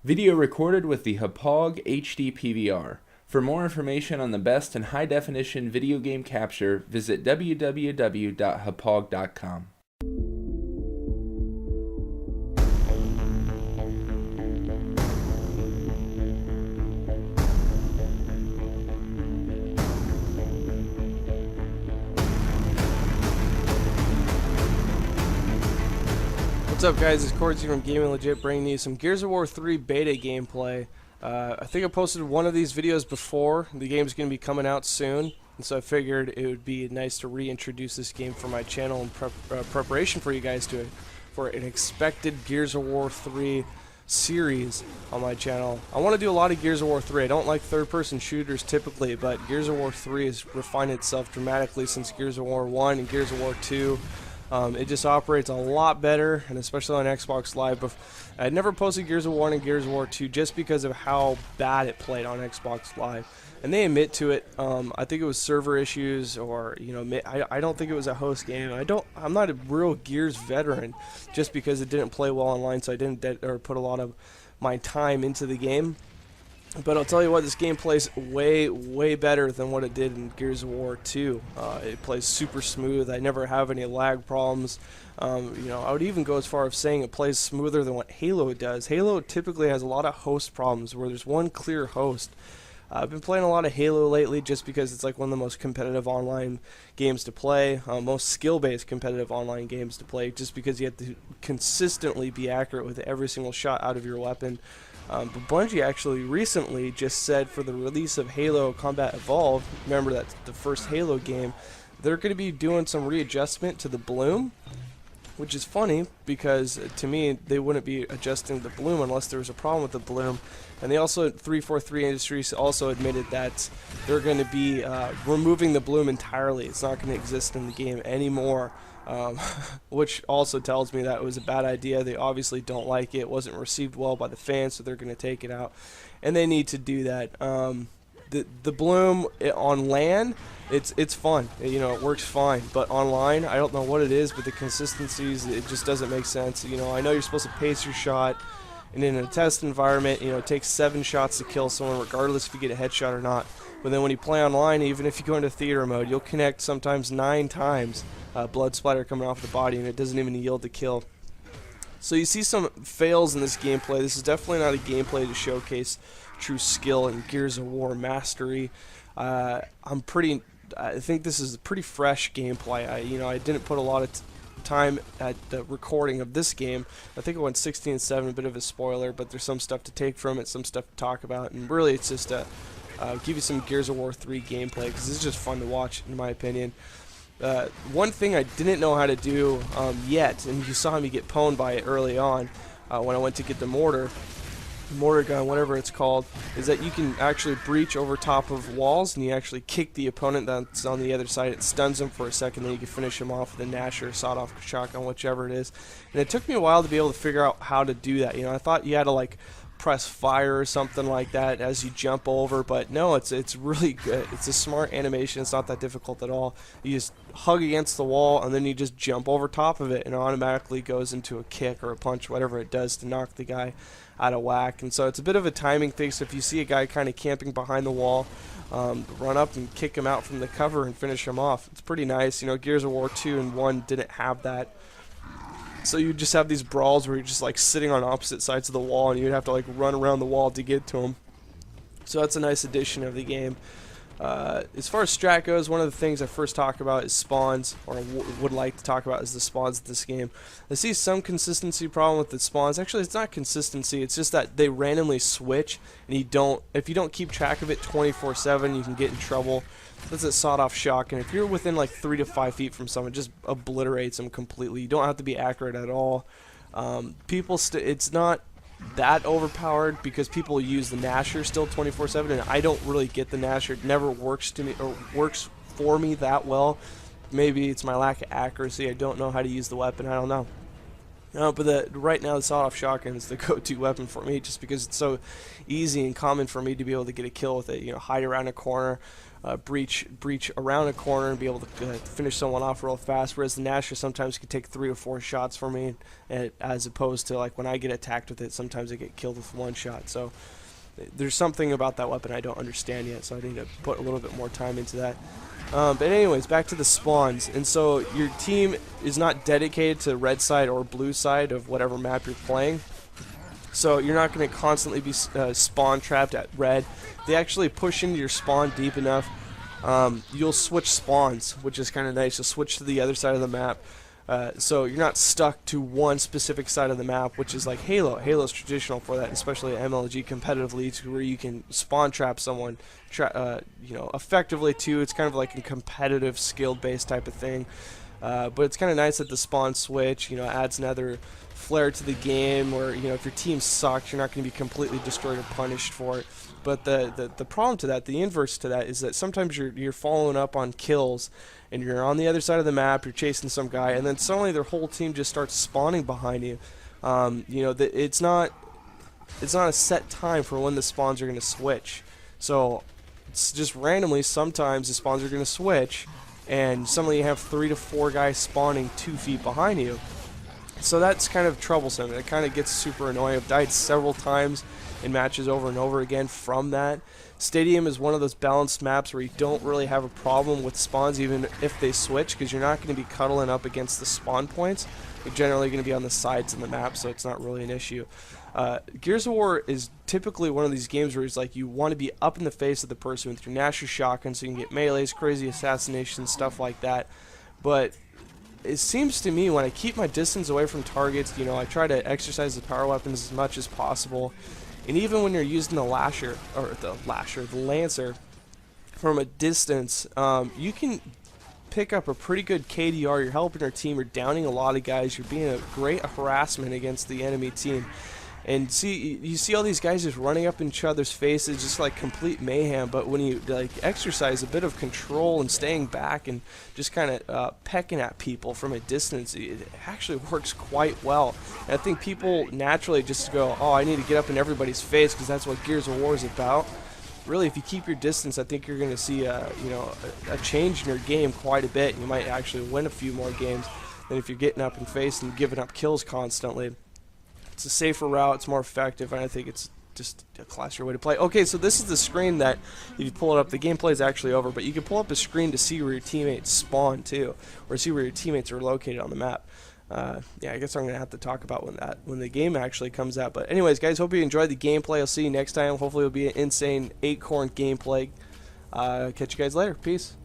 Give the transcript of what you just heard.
Video recorded with the Hauppauge HD PVR. For more information on the best and high-definition video game capture, visit www.hauppauge.com. What's up, guys? It's Cordsy from Gaming Legit, bringing you some Gears of War 3 beta gameplay. I think I posted one of these videos before. The game's going to be coming out soon, and so I figured it would be nice to reintroduce this game for my channel in preparation for you guys for an expected Gears of War 3 series on my channel. I want to do a lot of Gears of War 3. I don't like third-person shooters typically, but Gears of War 3 has refined itself dramatically since Gears of War 1 and Gears of War 2. It just operates a lot better, and especially on Xbox Live. I'd never posted Gears of War and Gears of War 2 just because of how bad it played on Xbox Live, and they admit to it. I think it was server issues, or I don't think it was a host game. I'm not a real Gears veteran, just because it didn't play well online, so I didn't put a lot of my time into the game. But I'll tell you what, this game plays way, way better than what it did in Gears of War 2. It plays super smooth. I never have any lag problems. I would even go as far as saying it plays smoother than what Halo does. Halo typically has a lot of host problems where there's one clear host. I've been playing a lot of Halo lately just because it's like one of the most competitive online games to play, most skill-based competitive online games to play, just because you have to consistently be accurate with every single shot out of your weapon. But Bungie actually recently just said for the release of Halo Combat Evolved, remember that's the first Halo game, they're going to be doing some readjustment to the bloom, which is funny because to me they wouldn't be adjusting the bloom unless there was a problem with the bloom. And they also, 343 Industries also admitted that they're going to be removing the bloom entirely. It's not going to exist in the game anymore. Which also tells me that it was a bad idea. They obviously don't like it. It wasn't received well by the fans, so they're going to take it out, and they need to do that. The bloom on LAN, it's fun. It works fine, but online, I don't know what it is, but the consistencies, it just doesn't make sense. I know you're supposed to pace your shot, and in a test environment, it takes 7 shots to kill someone, regardless if you get a headshot or not. But then when you play online, even if you go into theater mode, you'll connect sometimes 9 times. Blood splatter coming off the body, and it doesn't even yield the kill. So you see some fails in this gameplay. This is definitely not a gameplay to showcase true skill and Gears of War mastery. I think this is a pretty fresh gameplay. I didn't put a lot of time at the recording of this game. I think it went 16-7, a bit of a spoiler, but there's some stuff to take from it, some stuff to talk about, and really it's just a give you some Gears of War 3 gameplay, because this is just fun to watch, in my opinion. One thing I didn't know how to do yet, and you saw me get pwned by it early on when I went to get the mortar gun, whatever it's called, is that you can actually breach over top of walls, and you actually kick the opponent that's on the other side. It stuns them for a second, then you can finish them off with a Nasher, sawed-off shotgun, whichever it is. And it took me a while to be able to figure out how to do that. I thought you had to press fire or something like that as you jump over, but no, it's really good. It's a smart animation. It's not that difficult at all. You just hug against the wall, and then you just jump over top of it, and it automatically goes into a kick or a punch, whatever it does, to knock the guy out of whack. And so it's a bit of a timing thing. So if you see a guy kind of camping behind the wall, run up and kick him out from the cover and finish him off. It's pretty nice. Gears of War 2 and 1 didn't have that. So you just have these brawls where you're just sitting on opposite sides of the wall, and you'd have to run around the wall to get to them. So that's a nice addition of the game. As far as strat goes, one of the things I first talk about is spawns, or would like to talk about is the spawns of this game. I see some consistency problem with the spawns. Actually, it's not consistency. It's just that they randomly switch, and if you don't keep track of it 24/7, you can get in trouble. That's a sawed-off shotgun. If you're within 3 to 5 feet from someone, it just obliterates them completely. You don't have to be accurate at all. It's not that overpowered because people use the Nasher still 24/7, and I don't really get the Nasher. It never works to me, or works for me that well. Maybe it's my lack of accuracy. I don't know how to use the weapon. I don't know. But right now the sawed-off shotgun is the go-to weapon for me, just because it's so easy and common for me to be able to get a kill with it. Hide around a corner, breach around a corner and be able to finish someone off real fast, whereas the Gnasher sometimes can take 3 or 4 shots for me, as opposed to like when I get attacked with it, sometimes I get killed with 1 shot. So there's something about that weapon I don't understand yet, so I need to put a little bit more time into that. But anyways, back to the spawns. And so your team is not dedicated to red side or blue side of whatever map you're playing. So you're not going to constantly be spawn trapped at red. They actually push into your spawn deep enough. You'll switch spawns, which is kind of nice. You'll switch to the other side of the map. So you're not stuck to one specific side of the map, which is like Halo. Halo's traditional for that, especially at MLG competitive leagues, where you can spawn trap someone, effectively too. It's kind of like a competitive, skill-based type of thing. But it's kind of nice that the spawn switch, adds another flair to the game, where if your team sucks, you're not going to be completely destroyed or punished for it. But the problem to that, the inverse to that, is that sometimes you're following up on kills, and you're on the other side of the map, you're chasing some guy, and then suddenly their whole team just starts spawning behind you. It's not a set time for when the spawns are going to switch. So it's just randomly, sometimes the spawns are going to switch, and suddenly you have 3 to 4 guys spawning 2 feet behind you. So that's kind of troublesome. It kind of gets super annoying. I've died several times in matches over and over again from that. Stadium is one of those balanced maps where you don't really have a problem with spawns even if they switch, because you're not going to be cuddling up against the spawn points. You're generally going to be on the sides of the map, so it's not really an issue. Gears of War is typically one of these games where it's like you want to be up in the face of the person with your Gnasher shotgun, so you can get melees, crazy assassinations, stuff like that. But it seems to me when I keep my distance away from targets, I try to exercise the power weapons as much as possible. And even when you're using the Lancer from a distance, you can pick up a pretty good KDR. You're helping our team. You're downing a lot of guys. You're being a great harassment against the enemy team. And you see all these guys just running up in each other's faces, just like complete mayhem. But when you exercise a bit of control and staying back and just kind of pecking at people from a distance, it actually works quite well. And I think people naturally just go, "Oh, I need to get up in everybody's face," because that's what Gears of War is about. Really, if you keep your distance, I think you're going to see a change in your game quite a bit. You might actually win a few more games than if you're getting up in face and giving up kills constantly. It's a safer route, it's more effective, and I think it's just a classier way to play. Okay, so this is the screen that, if you pull it up, the gameplay is actually over, but you can pull up a screen to see where your teammates spawn too, or see where your teammates are located on the map. Yeah, I guess I'm going to have to talk about when the game actually comes out. But anyways, guys, hope you enjoyed the gameplay. I'll see you next time. Hopefully it'll be an insane 8-core gameplay. Catch you guys later. Peace.